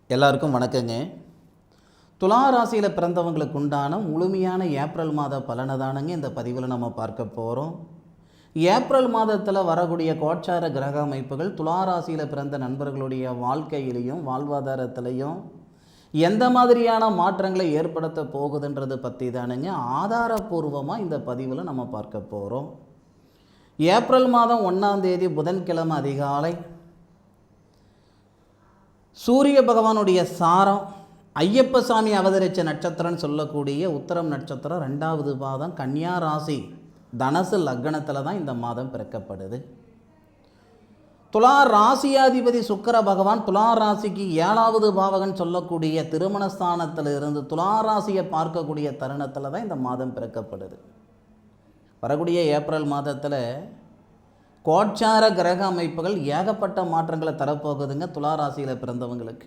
எல்லாருக்கும் வணக்கங்க. துலா ராசியில் பிறந்தவங்களுக்கு உண்டான முழுமையான ஏப்ரல் மாத பலனை தானுங்க இந்த பதிவில் நம்ம பார்க்க போகிறோம். ஏப்ரல் மாதத்தில் வரக்கூடிய கோச்சார கிரக அமைப்புகள் துலா ராசியில் பிறந்த நண்பர்களுடைய வாழ்க்கையிலையும் வாழ்வாதாரத்திலையும் எந்த மாதிரியான மாற்றங்களை ஏற்படுத்த போகுதுன்றது பற்றி தானுங்க ஆதாரபூர்வமாக இந்த பதிவில் நம்ம பார்க்க போகிறோம். ஏப்ரல் மாதம் 1ஆம் தேதி புதன்கிழமை அதிகாலை சூரிய பகவானுடைய சாரம் ஐயப்ப சாமி அவதரித்த நட்சத்திரம்னு சொல்லக்கூடிய உத்தரம் நட்சத்திரம் 2வது பாதம் கன்னியா ராசி தனுசு லக்னத்தில் தான் இந்த மாதம் பிறக்கப்படுது. துலா ராசியாதிபதி சுக்கிர பகவான் துலா ராசிக்கு 7வது பாவகன் சொல்லக்கூடிய திருமணஸ்தானத்தில் இருந்து துலா ராசியை பார்க்கக்கூடிய தருணத்தில் தான் இந்த மாதம் பிறக்கப்படுது. வரக்கூடிய ஏப்ரல் மாதத்தில் கோச்சார கிரக அமைப்புகள் ஏகப்பட்ட மாற்றங்களை தரப்போகுதுங்க துலா ராசியில் பிறந்தவங்களுக்கு.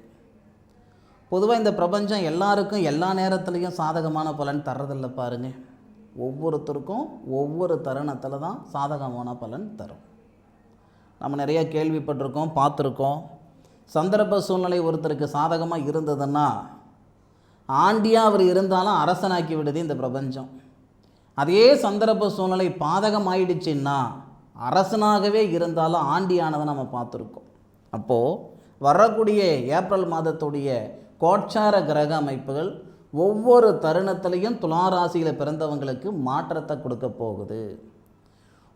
பொதுவாக இந்த பிரபஞ்சம் எல்லாருக்கும் எல்லா நேரத்துலையும் சாதகமான பலன் தர்றதில்ல பாருங்கள். ஒவ்வொருத்தருக்கும் ஒவ்வொரு தருணத்தில் தான் சாதகமான பலன் தரும். நம்ம நிறைய கேள்விப்பட்டிருக்கோம், பார்த்துருக்கோம். சந்தர்ப்ப சூழ்நிலை ஒருத்தருக்கு சாதகமாக இருந்ததுன்னா ஆண்டியாக அவர் இருந்தாலும் அரசனாக்கி விடுது இந்த பிரபஞ்சம். அதே சந்தர்ப்ப சூழ்நிலை பாதகம் ஆயிடுச்சுன்னா அரசனாகவே இருந்தாலும் ஆண்டியானதை நம்ம பார்த்துருக்கோம். அப்போது வரக்கூடிய ஏப்ரல் மாதத்துடைய கோச்சார கிரக அமைப்புகள் ஒவ்வொரு தருணத்திலையும் துலா ராசியில் பிறந்தவங்களுக்கு மாற்றத்தை கொடுக்க போகுது.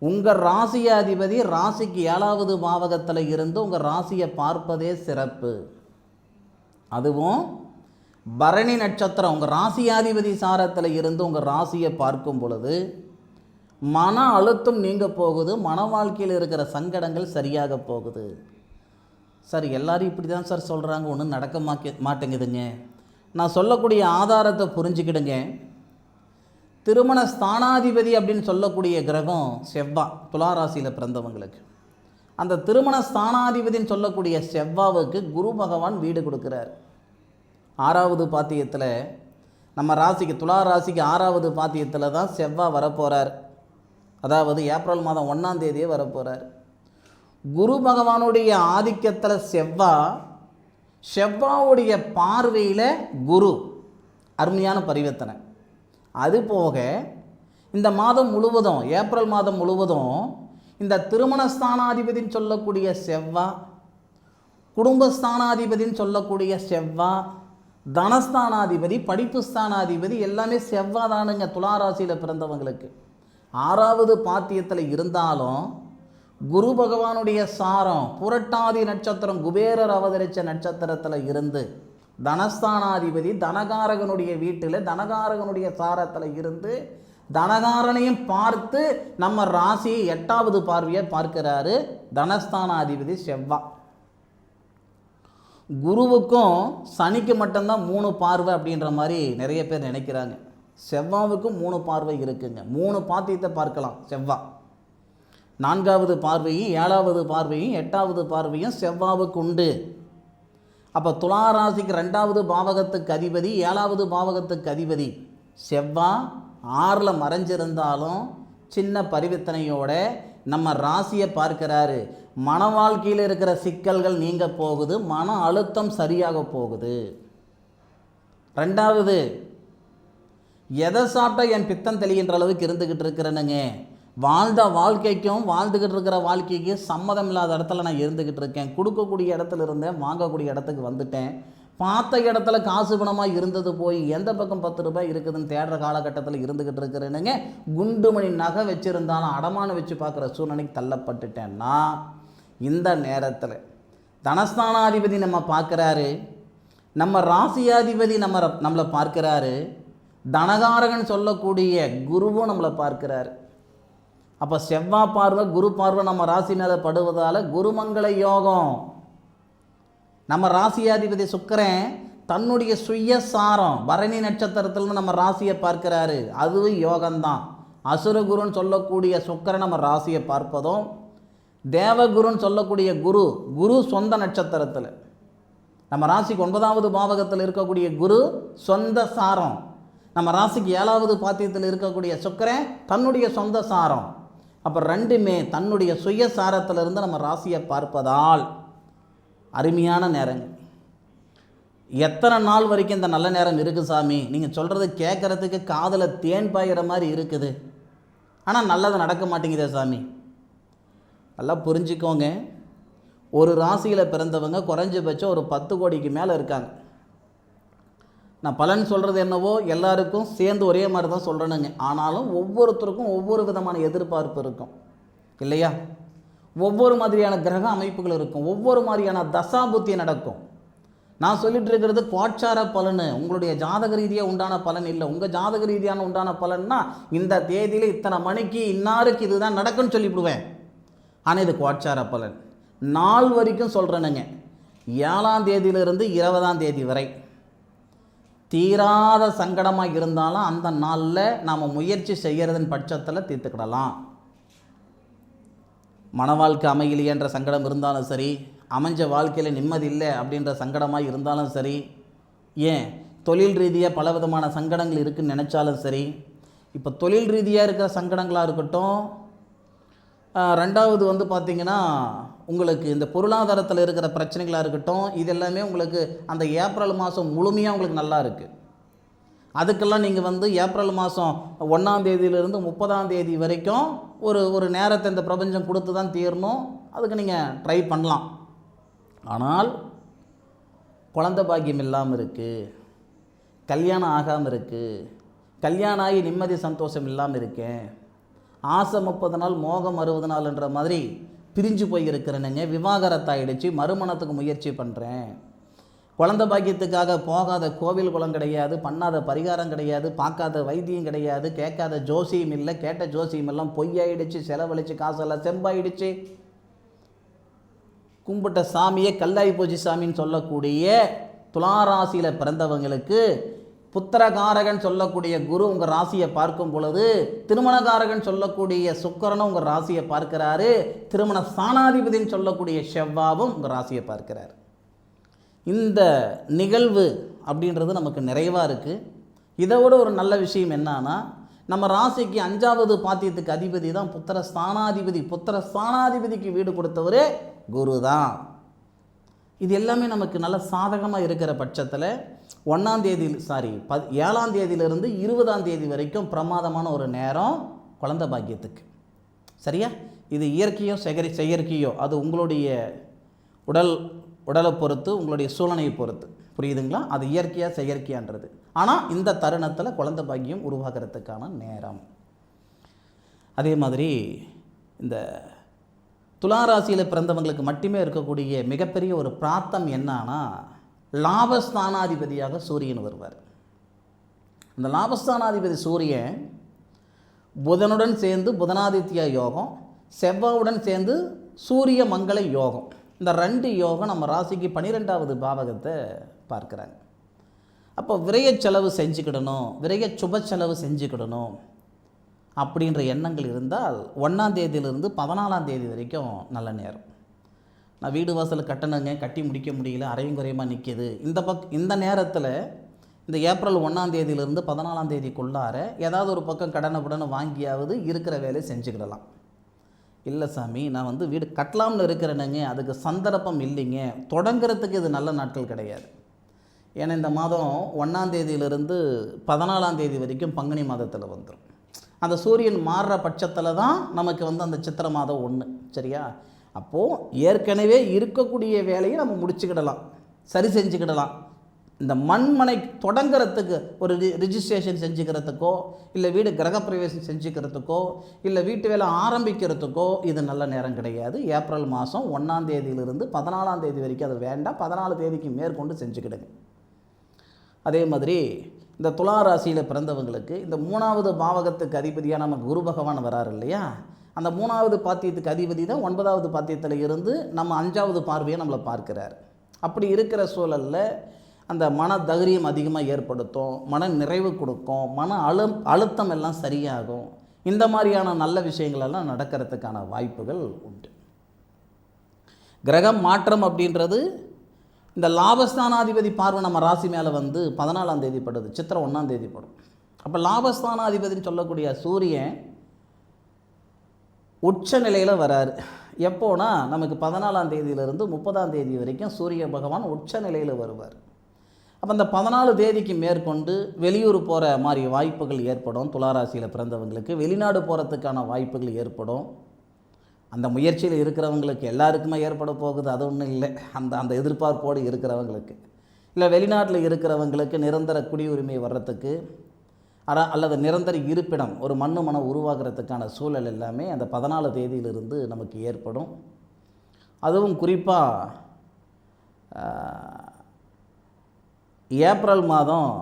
உங்கள் ராசியாதிபதி ராசிக்கு 7வது பாவகத்தில் இருந்து உங்கள் ராசியை பார்ப்பதே சிறப்பு. அதுவும் பரணி நட்சத்திரம் உங்கள் ராசியாதிபதி சாரத்தில் இருந்து உங்கள் ராசியை பார்க்கும் பொழுது மன அழுத்தம் நீங்க போகுது, மன வாழ்க்கையில் இருக்கிற சங்கடங்கள் சரியாக போகுது. சார் எல்லாரும் இப்படி தான் சார் சொல்கிறாங்க, ஒன்றும் நடக்க மாட்டேங்குதுங்க. நான் சொல்லக்கூடிய ஆதாரத்தை புரிஞ்சுக்கிடுங்க. திருமண ஸ்தானாதிபதி அப்படின்னு சொல்லக்கூடிய கிரகம் செவ்வாய் துலா ராசியில் பிறந்தவங்களுக்கு. அந்த திருமண ஸ்தானாதிபதின்னு சொல்லக்கூடிய செவ்வாவுக்கு குரு பகவான் வீடு கொடுக்குறார். 6வது பாத்தியத்தில் நம்ம ராசிக்கு துலா ராசிக்கு 6வது பாத்தியத்தில் தான் செவ்வாய் வரப்போகிறார். அதாவது ஏப்ரல் மாதம் 1ஆம் தேதியே வரப்போகிறார். குரு பகவானுடைய ஆதிக்கத்தில் செவ்வாவுடைய பார்வையில் குரு அருமையான பரிவர்த்தனை. அதுபோக இந்த மாதம் முழுவதும் ஏப்ரல் மாதம் முழுவதும் இந்த திருமணஸ்தானாதிபதின்னு சொல்லக்கூடிய செவ்வாய், குடும்பஸ்தானாதிபதின்னு சொல்லக்கூடிய செவ்வாய், தனஸ்தானாதிபதி, படிப்பு ஸ்தானாதிபதி எல்லாமே செவ்வாய் தானுங்க துலா ராசியில் பிறந்தவங்களுக்கு. 6வது பாத்தியத்தில் இருந்தாலும் குரு பகவானுடைய சாரம் புரட்டாதி நட்சத்திரம் குபேரர் அவதரித்த நட்சத்திரத்தில் இருந்து தனஸ்தானாதிபதி தனகாரகனுடைய வீட்டில் தனகாரகனுடைய சாரத்தில் இருந்து தனகாரனையும் பார்த்து நம்ம ராசியை 8வது பார்வையை பார்க்கிறாரு தனஸ்தானாதிபதி செவ்வாய். குருவுக்கும் சனிக்கு மட்டும்தான் 3 பார்வை அப்படின்ற மாதிரி நிறைய பேர் நினைக்கிறாங்க. செவ்வாவுக்கும் 3 பார்வை இருக்குங்க. 3 பாத்தியத்தை பார்க்கலாம் செவ்வாய். 4வது பார்வையும் 7வது பார்வையும் 8வது பார்வையும் செவ்வாவுக்கு உண்டு. அப்போ துலா ராசிக்கு 2வது பாவகத்துக்கு அதிபதி 7வது பாவகத்துக்கு அதிபதி செவ்வாய் 6ல் மறைஞ்சிருந்தாலும் சின்ன பரிவர்த்தனையோட நம்ம ராசியை பார்க்கிறாரு. மன வாழ்க்கையில் இருக்கிற சிக்கல்கள் நீங்க போகுது, மன அழுத்தம் சரியாக போகுது. 2வது எதை சாப்பிட்டா என் பித்தம் தெளிகின்ற அளவுக்கு இருந்துக்கிட்டு இருக்கிறேனுங்க. வாழ்ந்த வாழ்க்கைக்கும் வாழ்ந்துக்கிட்டு இருக்கிற வாழ்க்கைக்கும் சம்மதம் இல்லாத இடத்துல நான் இருந்துக்கிட்டு இருக்கேன். கொடுக்கக்கூடிய இடத்துல இருந்தேன், வாங்கக்கூடிய இடத்துக்கு வந்துட்டேன். பார்த்த இடத்துல காசு பணமாக இருந்தது போய் எந்த பக்கம் 10 ரூபாய் இருக்குதுன்னு தேடுற காலகட்டத்தில் இருந்துக்கிட்டு இருக்கிறேனுங்க. குண்டுமணி நகை வச்சுருந்தாலும் அடமானம் வச்சு பார்க்குற சூழ்நிலைக்கு தள்ளப்பட்டுட்டேன்னா இந்த நேரத்தில் தனஸ்தானாதிபதி நம்ம பார்க்குறாரு, நம்ம ராசியாதிபதி நம்மளை பார்க்குறாரு, தனகாரகன் சொல்லக்கூடிய குருவும் நம்மளை பார்க்கிறார். அப்போ செவ்வாய் பார்வை குரு பார்வை நம்ம ராசி மேலே படுவதால் குருமங்கள யோகம். நம்ம ராசியாதிபதி சுக்கிரன் தன்னுடைய சுயசாரம் பரணி நட்சத்திரத்தில் நம்ம ராசியை பார்க்கிறாரு, அதுவும் யோகம்தான். அசுரகுருன்னு சொல்லக்கூடிய சுக்கிரன் நம்ம ராசியை பார்ப்பதும், தேவகுருன்னு சொல்லக்கூடிய குரு சொந்த நட்சத்திரத்தில் நம்ம ராசிக்கு 9வது பாவகத்தில் இருக்கக்கூடிய குரு சொந்த சாரம், நம்ம ராசிக்கு 7வது பாத்தியத்தில் இருக்கக்கூடிய சுக்கிரன் தன்னுடைய சொந்த சாரம். அப்போ 2மே தன்னுடைய சுயசாரத்திலிருந்து நம்ம ராசியை பார்ப்பதால் அருமையான நேரங்கள். எத்தனை நாள் வரைக்கும் இந்த நல்ல நேரம் இருக்குது சாமி? நீங்கள் சொல்கிறது கேட்குறதுக்கு காதில் தேன் பாயிற மாதிரி இருக்குது, ஆனால் நல்லது நடக்க மாட்டேங்குதே சாமி. நல்லா புரிஞ்சுக்கோங்க, ஒரு ராசியில் பிறந்தவங்க குறைஞ்சபட்சம் ஒரு 10 கோடிக்கு மேலே இருக்காங்க. நான் பலன் சொல்கிறது என்னவோ எல்லாருக்கும் சேர்ந்து ஒரே மாதிரி தான் சொல்கிறேனுங்க. ஆனாலும் ஒவ்வொருத்தருக்கும் ஒவ்வொரு விதமான எதிர்பார்ப்பு இருக்கும் இல்லையா? ஒவ்வொரு மாதிரியான கிரக அமைப்புகள் இருக்கும், ஒவ்வொரு மாதிரியான தசாபுத்தி நடக்கும். நான் சொல்லிட்டு இருக்கிறது கோட்சார பலன், உங்களுடைய ஜாதக ரீதியாக உண்டான பலன் இல்லை. உங்கள் ஜாதக ரீதியான உண்டான பலன்னா இந்த தேதியில் இத்தனை மணிக்கு இன்னாருக்கு இதுதான் நடக்குன்னு சொல்லிவிடுவேன். ஆனால் இது கோட்சார பலன். நாள் வரைக்கும் சொல்கிறேனுங்க. 7ஆம் தேதியிலிருந்து 20ஆம் தேதி வரை தீராத சங்கடமாக இருந்தாலும் அந்த நாளில் நாம் முயற்சி செய்கிறதன் பட்சத்தில் தீர்த்துக்கிடலாம். மன வாழ்க்கை அமையலையன்ற சங்கடம் இருந்தாலும் சரி, அமைஞ்ச வாழ்க்கையில் நிம்மதி இல்லை அப்படின்ற சங்கடமாக இருந்தாலும் சரி, ஏன் தொழில் ரீதியாக பலவிதமான சங்கடங்கள் இருக்குதுன்னு நினச்சாலும் சரி, இப்போ தொழில் ரீதியாக இருக்கிற சங்கடங்களாக இருக்கட்டும், ரெண்டாவது பார்த்திங்கன்னா உங்களுக்கு இந்த பொருளாதாரத்தில் இருக்கிற பிரச்சனைகளாக இருக்கட்டும், இது எல்லாமே உங்களுக்கு அந்த ஏப்ரல் மாதம் முழுமையாக உங்களுக்கு நல்லா இருக்குது. அதுக்கெல்லாம் நீங்கள் ஏப்ரல் மாதம் 1ஆம் தேதியிலிருந்து 30ஆம் தேதி வரைக்கும் ஒரு நேரத்தை இந்த பிரபஞ்சம் கொடுத்து தான் தீரணும். அதுக்கு நீங்கள் ட்ரை பண்ணலாம். ஆனால் குழந்தை பாக்கியம் இல்லாமல் இருக்குது, கல்யாணம் ஆகாமல் இருக்குது, கல்யாணம் ஆகி நிம்மதி சந்தோஷம் இல்லாமல் இருக்கேன், ஆசை 30 நாள் மோகம் 60 நாள்ன்ற மாதிரி பிரிஞ்சு போய் இருக்கிறேனுங்க, விவாகரத்தாயிடுச்சு, மறுமணத்துக்கு முயற்சி பண்ணுறேன், குழந்தை பாக்கியத்துக்காக போகாத கோவில் குளம் கிடையாது, பண்ணாத பரிகாரம் கிடையாது, பார்க்காத வைத்தியம் கிடையாது, கேட்காத ஜோசியம் இல்லை, கேட்ட ஜோசியம் எல்லாம் பொய்யாயிடுச்சு, செலவழிச்சு காசெல்லாம் செம்பாயிடுச்சு, கும்பிட்ட சாமியே கல்லாய் போச்சு சாமின்னு சொல்லக்கூடிய துளாராசியில் பிறந்தவங்களுக்கு புத்திரகாரகன் சொல்லக்கூடிய குரு உங்கள் ராசியை பார்க்கும் பொழுது திருமணகாரகன் சொல்லக்கூடிய சுக்கிரனும் உங்கள் ராசியை பார்க்கிறாரு, திருமண ஸ்தானாதிபதின்னு சொல்லக்கூடிய செவ்வாவும் உங்கள் ராசியை பார்க்கிறார். இந்த நிகழ்வு அப்படின்றது நமக்கு நிறைவாக இருக்குது. இதை விட ஒரு நல்ல விஷயம் என்னன்னா, நம்ம ராசிக்கு 5வது பாத்தியத்துக்கு அதிபதி தான் புத்திர ஸ்தானாதிபதி. புத்திர ஸ்தானாதிபதிக்கு வீடு கொடுத்தவரே குரு தான். இது எல்லாமே நமக்கு நல்ல சாதகமாக இருக்கிற பட்சத்தில் 7ஆம் தேதியிலிருந்து 20ஆம் தேதி வரைக்கும் பிரமாதமான ஒரு நேரம் குழந்தை பாக்கியத்துக்கு. சரியா? இது இயற்கையோ செயற்கையோ அது உங்களுடைய உடலை பொறுத்து, உங்களுடைய சூழ்நிலையை பொறுத்து, புரியுதுங்களா? அது இயற்கையாக செயற்கையான்றது. ஆனால் இந்த தருணத்தில் குழந்தை பாக்கியம் உருவாகிறதுக்கான நேரம். அதே மாதிரி இந்த துளாராசியில் பிறந்தவங்களுக்கு மட்டுமே இருக்கக்கூடிய மிகப்பெரிய ஒரு பிராப்தம் என்னன்னா, லாபஸ்தானாதிபதியாக சூரியன் வருவார். இந்த லாபஸ்தானாதிபதி சூரியன் புதனுடன் சேர்ந்து புதனாதித்ய யோகம், செவ்வாயுடன் சேர்ந்து சூரிய மங்கள யோகம், இந்த 2 யோகம் நம்ம ராசிக்கு 12வது பாவகத்தை பார்க்குறாங்க. அப்போ விரைய செலவு செஞ்சுக்கிடணும், விரைய சுப செலவு செஞ்சுக்கிடணும் அப்படின்ற எண்ணங்கள் இருந்தால் 1ஆம் தேதியிலிருந்து 14ஆம் தேதி வரைக்கும் நல்ல நேரம். நான் வீடு வாசல் கட்டணுங்க, கட்டி முடிக்க முடியல, அரையும் குறையமாக நிற்கிது, இந்த நேரத்தில் இந்த ஏப்ரல் 1ஆம் தேதியிலிருந்து 14ஆம் தேதிக்குள்ளார ஏதாவது ஒரு பக்கம் கடனை வாங்கியாவது இருக்கிற வேலையை செஞ்சுக்கிடலாம். இல்லை சாமி, நான் வீடு கட்டலாம்னு இருக்கிறேனுங்க, அதுக்கு சந்தர்ப்பம் இல்லைங்க, தொடங்குறதுக்கு இது நல்ல நாட்கள் கிடையாது. ஏன்னா இந்த மாதம் 1ஆம் தேதியிலிருந்து 14ஆம் தேதி வரைக்கும் பங்குனி மாதத்தில் வந்துடும். அந்த சூரியன் மாறுற பட்சத்தில் தான் நமக்கு அந்த சித்திரை மாதம் 1. சரியா? அப்போது ஏற்கனவே இருக்கக்கூடிய வேலையை நம்ம முடிச்சுக்கிடலாம், சரி செஞ்சுக்கிடலாம். இந்த மண்மனை தொடங்கிறதுக்கு ஒரு ரிஜிஸ்ட்ரேஷன் செஞ்சுக்கிறதுக்கோ, இல்லை வீடு கிரகப்பிரவேசம் செஞ்சுக்கிறதுக்கோ, இல்லை வீட்டு வேலை ஆரம்பிக்கிறதுக்கோ இது நல்ல நேரம் கிடையாது. ஏப்ரல் மாதம் 1ஆம் தேதியிலிருந்து 14ஆம் தேதி வரைக்கும் அது வேண்டாம், 14 தேதிக்கு மேற்கொண்டு செஞ்சுக்கிடுங்க. அதே மாதிரி இந்த துளாராசியில் பிறந்தவங்களுக்கு இந்த 3வது பாவகத்துக்கு அதிபதியாக நம்ம குரு பகவான் வராரு இல்லையா? அந்த 3வது பாத்தியத்துக்கு அதிபதி தான் 9வது பாத்தியத்தில் இருந்து நம்ம 5வது பார்வையை நம்மளை பார்க்கிறார். அப்படி இருக்கிற சூழலில் அந்த மன தைரியம் அதிகமாக ஏற்படுத்தும், மன நிறைவு கொடுக்கும், மன அழுத்தம் எல்லாம் சரியாகும். இந்த மாதிரியான நல்ல விஷயங்களெல்லாம் நடக்கிறதுக்கான வாய்ப்புகள் உண்டு. கிரகம் மாற்றம் அப்படின்றது இந்த லாபஸ்தானாதிபதி பார்வை நம்ம ராசி மேலே 14ஆம் தேதி படுது, சித்திரை 1ஆம் தேதி படும். அப்போ லாபஸ்தானாதிபதினு சொல்லக்கூடிய சூரியன் உச்ச நிலையில் வராரு. எப்போனா நமக்கு 14ஆம் தேதியிலிருந்து 30ஆம் தேதி வரைக்கும் சூரிய பகவான் உச்ச நிலையில் வருவார். அப்போ அந்த 14 தேதிக்கு மேற்கொண்டு வெளியூர் போகிற மாதிரி வாய்ப்புகள் ஏற்படும். துளாராசியில் பிறந்தவங்களுக்கு வெளிநாடு போகிறதுக்கான வாய்ப்புகள் ஏற்படும். அந்த முயற்சியில் இருக்கிறவங்களுக்கு எல்லாருக்குமே ஏற்பட போகுது, அது ஒன்றும் இல்லை. அந்த எதிர்பார்ப்போடு இருக்கிறவங்களுக்கு, இல்லை வெளிநாட்டில் இருக்கிறவங்களுக்கு நிரந்தர குடியுரிமை வர்றதுக்கு அல்லது நிரந்தர இருப்பிடம் ஒரு மனம் உருவாகிறதுக்கான சூழல் எல்லாமே அந்த 14 தேதியிலிருந்து நமக்கு ஏற்படும். அதுவும் குறிப்பாக ஏப்ரல் மாதம்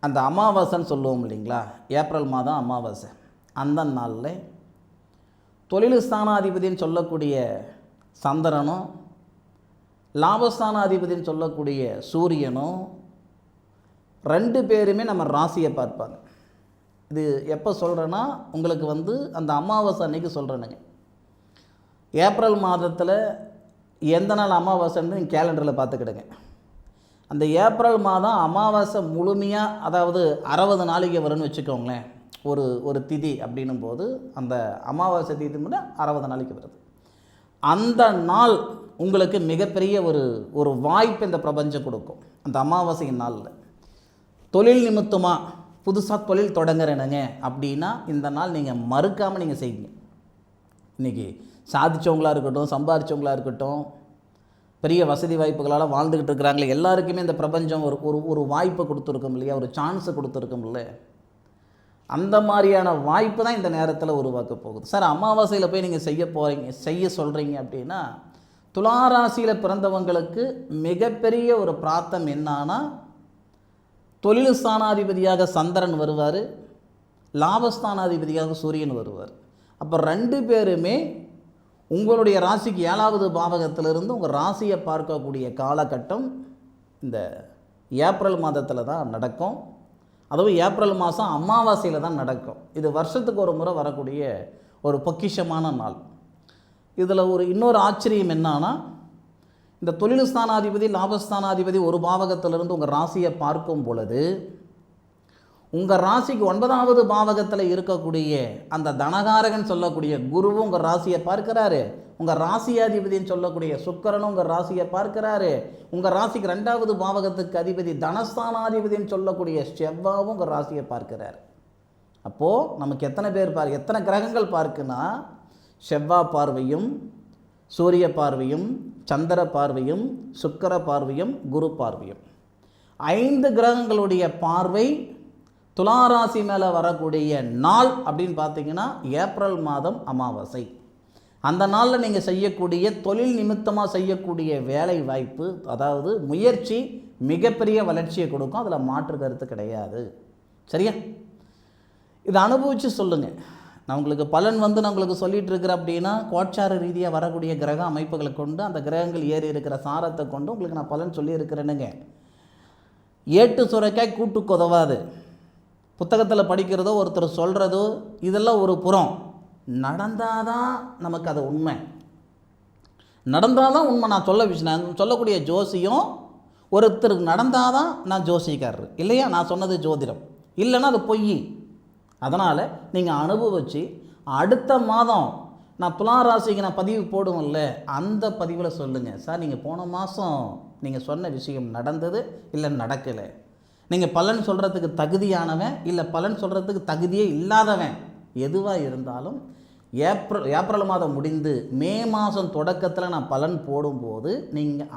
அந்த அமாவாசைன்னு சொல்லுவோம் இல்லைங்களா, ஏப்ரல் மாதம் அமாவாசை, அந்த நாளில் தொழில் ஸ்தானாதிபதின்னு சொல்லக்கூடிய சந்திரனும் லாபஸ்தானாதிபதின்னு சொல்லக்கூடிய சூரியனும் 2 பேருமே நம்ம ராசியை பார்ப்பாங்க. இது எப்போ சொல்கிறேன்னா, உங்களுக்கு அந்த அமாவாசை அன்னைக்கு சொல்கிறேனுங்க. ஏப்ரல் மாதத்தில் எந்த நாள் அமாவாசைன்னு நீங்கள் கேலண்டரில் பார்த்துக்கிடுங்க. அந்த ஏப்ரல் மாதம் அமாவாசை முழுமையாக, அதாவது 60 நாளைக்கு வரும்னு வச்சுக்கோங்களேன். ஒரு திதி அப்படின்னும் போது அந்த அமாவாசை திதி முன்னே 60 நாளைக்கு வருது. அந்த நாள் உங்களுக்கு மிகப்பெரிய ஒரு வாய்ப்பு இந்த பிரபஞ்சம் கொடுக்கும். அந்த அமாவாசையின் நாளில் தொழில் நிமித்தமாக புதுசாக தொழில் தொடங்குறேனுங்க அப்படின்னா இந்த நாள் நீங்கள் மறுக்காமல் நீங்கள் செய்யுங்க. இன்றைக்கி சாதித்தவங்களாக இருக்கட்டும், சம்பாதிச்சவங்களாக இருக்கட்டும், பெரிய வசதி வாய்ப்புகளால் வாழ்ந்துக்கிட்டு இருக்கிறாங்களே எல்லாருக்குமே இந்த பிரபஞ்சம் ஒரு வாய்ப்பை கொடுத்துருக்கோம் இல்லையா, ஒரு சான்ஸை கொடுத்துருக்கோம் இல்லை. அந்த மாதிரியான வாய்ப்பு தான் இந்த நேரத்தில் உருவாக்க போகுது. சார் அமாவாசையில் போய் நீங்கள் செய்ய சொல்கிறீங்க அப்படின்னா, துளாராசியில் பிறந்தவங்களுக்கு மிகப்பெரிய ஒரு பிரார்த்தம் என்னன்னா, தொழில் ஸ்தானாதிபதியாக சந்திரன் வருவார், லாபஸ்தானாதிபதியாக சூரியன் வருவார். அப்போ 2 பேருமே உங்களுடைய ராசிக்கு 7வது பாவகத்திலிருந்து உங்கள் ராசியை பார்க்கக்கூடிய காலகட்டம் இந்த ஏப்ரல் மாதத்தில் தான் நடக்கும். அதுவும் ஏப்ரல் மாதம் அமாவாசையில் தான் நடக்கும். இது வருஷத்துக்கு ஒரு முறை வரக்கூடிய ஒரு பொக்கிஷமான நாள். இதில் இன்னொரு ஆச்சரியம் என்னன்னா, இந்த தொழில் ஸ்தானாதிபதி லாபஸ்தானாதிபதி ஒரு பாவகத்திலிருந்து உங்கள் ராசியை பார்க்கும் பொழுது உங்கள் ராசிக்கு 9வது பாவகத்தில் இருக்கக்கூடிய அந்த தனகாரகன் சொல்லக்கூடிய குருவும் உங்கள் ராசியை பார்க்கிறாரு, உங்கள் ராசியாதிபதின்னு சொல்லக்கூடிய சுக்கிரனும் உங்கள் ராசியை பார்க்கிறாரு, உங்கள் ராசிக்கு 2வது பாவகத்துக்கு அதிபதி தனஸ்தானாதிபதின்னு சொல்லக்கூடிய செவ்வாவும் உங்கள் ராசியை பார்க்கிறார். அப்போது நமக்கு எத்தனை கிரகங்கள் பார்க்குன்னா, செவ்வாய் பார்வையும் சூரிய பார்வையும் சந்திர பார்வையும் சுக்கிர பார்வையும் குரு பார்வையும் 5 கிரகங்களுடைய பார்வை துளாராசி மேலே வரக்கூடிய நாள் அப்படின்னு பார்த்தீங்கன்னா ஏப்ரல் மாதம் அமாவாசை. அந்த நாளில் நீங்கள் செய்யக்கூடிய தொழில் நிமித்தமாக செய்யக்கூடிய வேலை வாய்ப்பு, அதாவது முயற்சி மிகப்பெரிய வளர்ச்சியை கொடுக்கும். அதில் மாற்று கருத்து கிடையாது. சரியா? இதை அனுபவித்து சொல்லுங்கள். நான் உங்களுக்கு பலன் நான் உங்களுக்கு சொல்லிகிட்டு இருக்கிறேன் அப்படின்னா, கோட்சார ரீதியாக வரக்கூடிய கிரக அமைப்புகளை கொண்டு, அந்த கிரகங்கள் ஏறி இருக்கிற சாரத்தை கொண்டு உங்களுக்கு நான் பலன் சொல்லியிருக்கிறேனுங்க. ஏட்டு சுரைக்காய் கூட்டுக்கு உதவாது. புத்தகத்தில் படிக்கிறதோ ஒருத்தர் சொல்கிறதோ இதெல்லாம் ஒரு புறம். நடந்தால் தான் நமக்கு அது உண்மை. நடந்தால் தான் உண்மை. நான் சொல்லக்கூடிய ஜோசியம் ஒருத்தருக்கு நடந்தால் தான் நான் ஜோசியக்காரர் இல்லையா, நான் சொன்னது ஜோதிடம் இல்லைன்னா அது பொய். அதனால் நீங்கள் அனுபவித்து அடுத்த மாதம் நான் துளாராசிக்கு நான் பதிவு போடுவோம்ல, அந்த பதிவில் சொல்லுங்கள். சார் நீங்கள் போன மாதம் நீங்கள் சொன்ன விஷயம் நடந்தது இல்லை நடக்கலை, நீங்கள் பலன் சொல்கிறதுக்கு தகுதியானவன் இல்லை பலன் சொல்கிறதுக்கு தகுதியே இல்லாதவன், எதுவாக இருந்தாலும் ஏப்ரல் மாதம் முடிந்து மே மாதம் தொடக்கத்தில் நான் பலன் போடும்போது நீங்கள்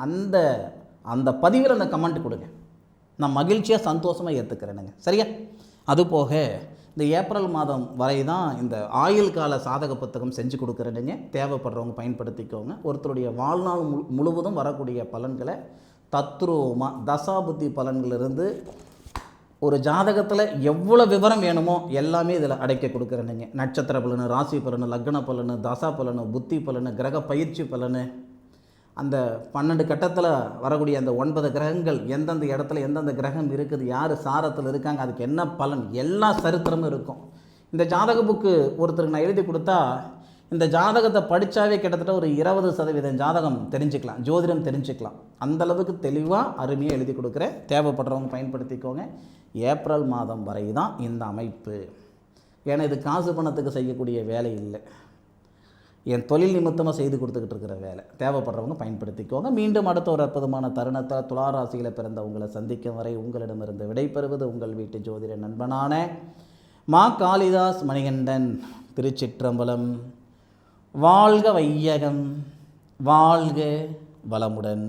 அந்த பதிவில் அந்த கமெண்ட் கொடுங்க. நான் மகிழ்ச்சியாக சந்தோஷமாக ஏற்றுக்கிறேனுங்க. சரியா? அதுபோக இந்த ஏப்ரல் மாதம் வரை தான் இந்த ஆயுள் கால சாதக புத்தகம் செஞ்சு கொடுக்குறேனுங்க. தேவைப்படுறவங்க பயன்படுத்திக்கோங்க. ஒருத்தருடைய வாழ்நாள் முழுவதும் வரக்கூடிய பலன்களை தத்ரூபமாக தசாபுத்தி பலன்களிலிருந்து ஒரு ஜாதகத்தில் எவ்வளோ விவரம் வேணுமோ எல்லாமே இதில் அடைக்க கொடுக்குறேனுங்க. நட்சத்திர பலனு, ராசி பலனு, லக்ன பலனு, தசா பலனு, புத்தி பலனு, கிரக பயிற்சி பலனு, அந்த 12 கட்டத்தில் வரக்கூடிய அந்த 9 கிரகங்கள் எந்தெந்த இடத்துல எந்தெந்த கிரகம் இருக்குது, யார் சாரத்தில் இருக்காங்க, அதுக்கு என்ன பலன், எல்லா சரித்திரமும் இருக்கும். இந்த ஜாதக புக்கு ஒருத்தருக்கு நான் எழுதி கொடுத்தா இந்த ஜாதகத்தை படித்தாவே கிட்டத்தட்ட ஒரு 20% ஜாதகம் தெரிஞ்சுக்கலாம், ஜோதிடம் தெரிஞ்சுக்கலாம். அந்தளவுக்கு தெளிவாக அருமையாக எழுதி கொடுக்குறேன். தேவைப்படுறவங்க பயன்படுத்திக்கோங்க. ஏப்ரல் மாதம் வரை தான் இந்த அமைப்பு. ஏன்னா இது காசு பணத்துக்கு செய்யக்கூடிய வேலை இல்லை. என் தொழில் நிமித்தமாக செய்து கொடுத்துக்கிட்டு இருக்கிற வேலை. தேவைப்படுறவங்க பயன்படுத்திக்கோங்க. மீண்டும் அடுத்த ஒரு அற்புதமான தருணத்தை துலா ராசியில் பிறந்த உங்களை சந்திக்கும் வரை உங்களிடமிருந்து விடைபெறுவது உங்கள் வீட்டு ஜோதிட நண்பனான மா காளிதாஸ் மணிகண்டன். திருச்சிற்றம்பலம். வாழ்க வையகம், வாழ்க வளமுடன்.